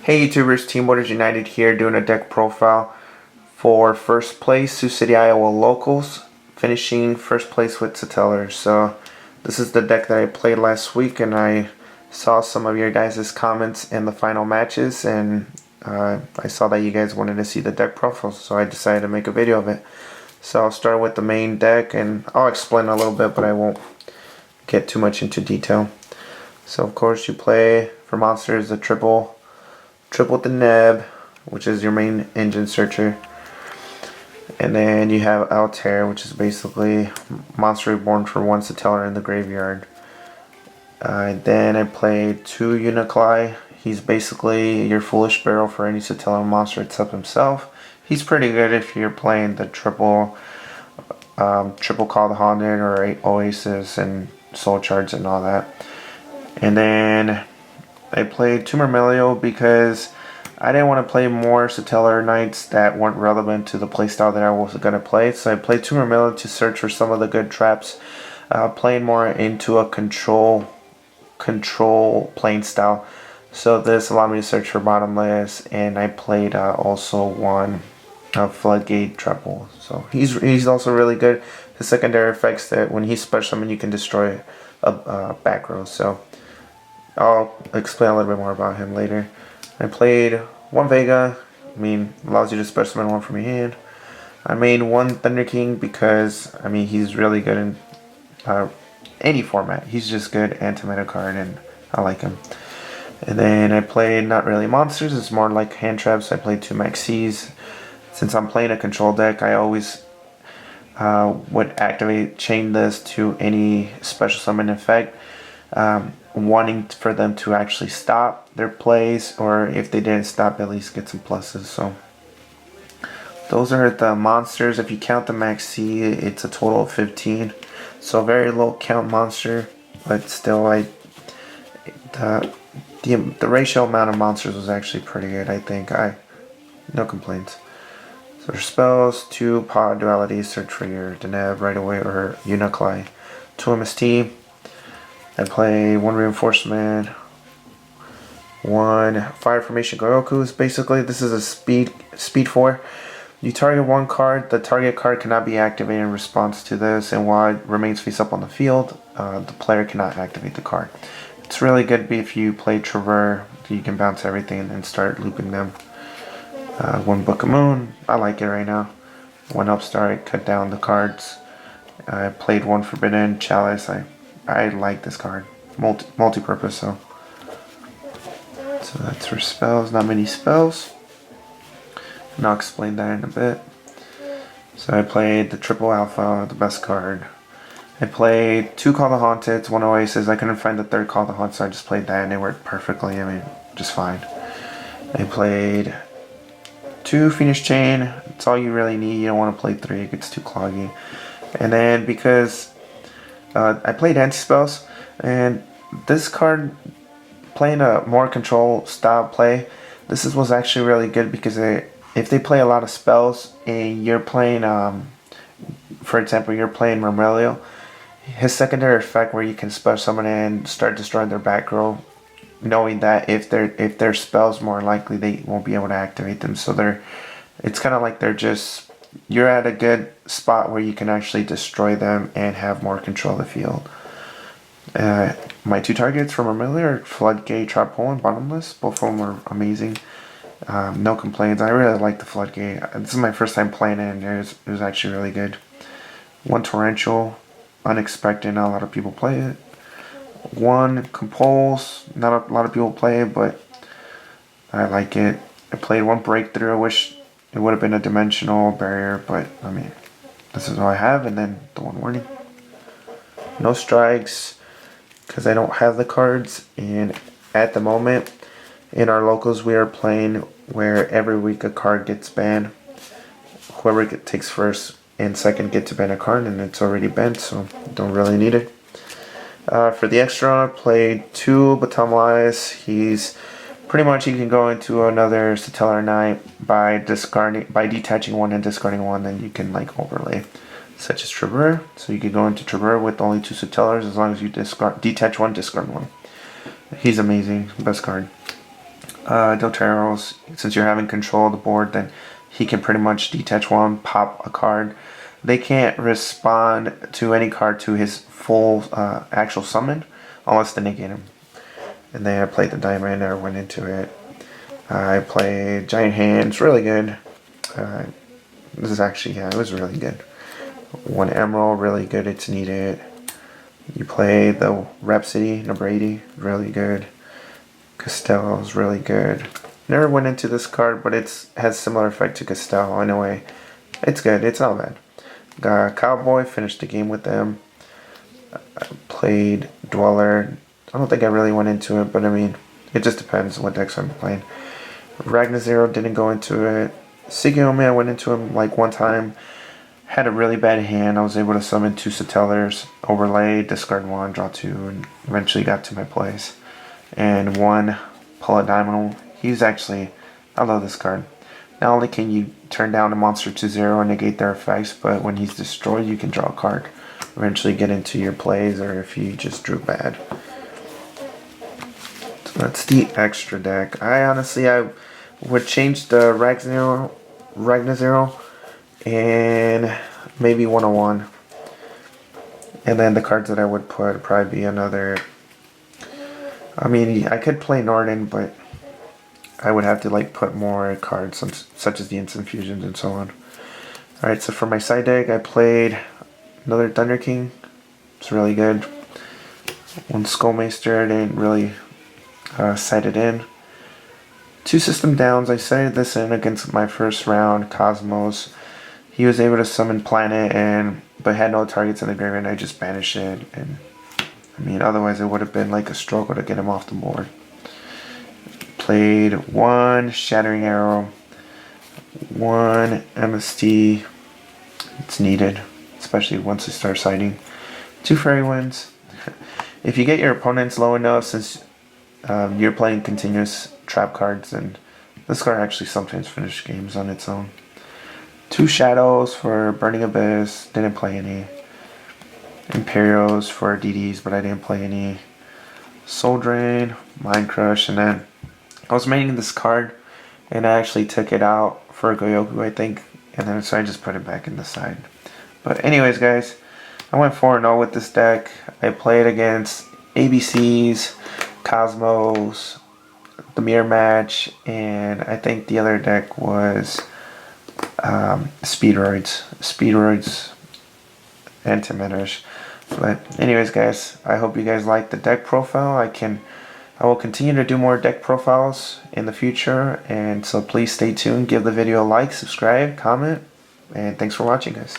Hey YouTubers, Team Waters United here doing a deck profile for first place Sioux City, Iowa locals, finishing first place with Satellar. So this is the deck that I played last week, and I saw some of your guys' comments in the final matches, and I saw that you guys wanted to see the deck profile, so I decided to make a video of it. So I'll start with the main deck, and I'll explain a little bit, but I won't get too much into detail. So of course you play for monsters the triple with the Neb, which is your main engine searcher, and then you have Altair, which is basically monster reborn for one Satellar in the graveyard. Then I played 2 Unicly. He's basically your foolish barrel for any Satellar monster except himself. He's pretty good if you're playing the triple Call the Haunted or Oasis and Soul Charge and all that. And then I played 2 Myrmelio because I didn't want to play more Satellarknights that weren't relevant to the playstyle that I was going to play. So I played 2 Myrmelio to search for some of the good traps, playing more into a control playing style. So this allowed me to search for bottomless, and I played also one Floodgate Treble. So he's also really good. His secondary effects that when he's special summon you can destroy a back row. So I'll explain a little bit more about him later. I played 1 Vega, allows you to special summon 1 from your hand. I made 1 Thunder King because, he's really good in any format. He's just good anti-meta card, and I like him. And then I played not really monsters, it's more like hand traps. I played 2 Maxis. Since I'm playing a control deck, I always would activate Chain this to any special summon effect, wanting for them to actually stop their plays, or if they didn't stop, at least get some pluses. So those are the monsters. If you count the Maxi, it's a total of 15. So very low count monster, but still, the ratio amount of monsters was actually pretty good. I think no complaints. So for spells, 2 Pod Duality, search for your Deneb right away, or Unicly. 2 MST. I play 1 Reinforcement, 1 Fire Formation Goyoku's. Basically, this is a speed 4. You target 1 card, the target card cannot be activated in response to this, and while it remains face up on the field, the player cannot activate the card. It's really good if you play Traver, you can bounce everything and start looping them. 1 Book of Moon, I like it right now. 1 Upstart, cut down the cards. I played 1 Forbidden Chalice. I like this card, multi-purpose. So that's for spells. Not many spells, and I'll explain that in a bit. So I played the Triple Alpha, the best card. I played 2 Call the Haunted, 1 Oasis. I couldn't find the 3rd Call the Haunted, so I just played that, and it worked perfectly. Just fine. I played 2 Phoenix Chain. It's all you really need. You don't want to play 3; it gets too cloggy. And then because I played anti-spells, and this card, playing a more control style play, was actually really good because if they play a lot of spells and you're playing, for example, you're playing Myrmelio, his secondary effect where you can special summon and start destroying their back row, knowing that if their spells, more likely they won't be able to activate them. So it's kind of like you're at a good spot where you can actually destroy them and have more control of the field. My 2 targets for Myrmelio are Floodgate, Trap Hole, and Bottomless. Both of them are amazing. No complaints. I really like the Floodgate. This is my first time playing it, and it was actually really good. 1 Torrential, unexpected. Not a lot of people play it. 1 Compulse. Not a lot of people play it, but I like it. I played 1 Breakthrough. I wish it would have been a dimensional barrier, but this is all I have. And then the 1 Warning. No strikes because I don't have the cards, and at the moment in our locals we are playing where every week a card gets banned. Whoever takes first and second get to ban a card, and it's already banned, so don't really need it. For the extra, I played 2 Batamalize. He's pretty much, he can go into another Satellarknight by detaching 1 and discarding 1, then you can overlay, such as Traver. So you can go into Traver with only 2 Satellars as long as you detach 1, discard 1. He's amazing, best card. Doteros, since you're having control of the board, then he can pretty much detach one, pop a card. They can't respond to any card to his full actual summon unless they negate him. And then I played the diamond, I went into it. I played Giant Hands, really good. This is actually, yeah, it was really good. One Emerald, really good, it's needed. You play the Rhapsody, number 80, really good. Castell's really good. Never went into this card, but it has similar effect to Castell anyway. It's good, it's not bad. Got Cowboy, finished the game with them. I played Dweller. I don't think I really went into it, but I mean, it just depends what decks I'm playing. Ragnar didn't go into it. Sigioh, I went into him like one time. Had a really bad hand. I was able to summon 2 Satellars, overlay, discard 1, draw 2, and eventually got to my place. And 1 Paladino. He's actually, I love this card. Not only can you turn down a monster to 0 and negate their effects, but when he's destroyed, you can draw a card. Eventually get into your plays, or if you just drew bad. So that's the extra deck. I would change the Ragnar and maybe 101. And then the cards that I would put would probably be another. I mean, I could play Norden, but I would have to like put more cards such as the instant fusions and so on. Alright, so for my side deck, I played another Thunder King. It's really good. 1 Skullmaster, didn't really sight it in. 2 system downs. I sighted this in against my first round, Kozmos. He was able to summon Planet, but had no targets in the graveyard, and I just banished it. And I mean, otherwise it would have been like a struggle to get him off the board. Played 1 Shattering Arrow, 1 MST. It's needed, especially once you start sighting. 2 Fairy Winds. If you get your opponents low enough, since you're playing continuous trap cards, and this card actually sometimes finishes games on its own. 2 Shadows for Burning Abyss, didn't play any. Imperials for DDs, but I didn't play any. Soul Drain, Mind Crush, and then I was maining this card, and I actually took it out for Goyoku, I think, and then so I just put it back in the side. But anyways, guys, I went 4-0 with this deck. I played against ABCs, Kozmos, the Mirror Match, and I think the other deck was Speedroids and Timish. But anyways, guys, I hope you guys like the deck profile. I will continue to do more deck profiles in the future, and so please stay tuned, give the video a like, subscribe, comment, and thanks for watching, guys.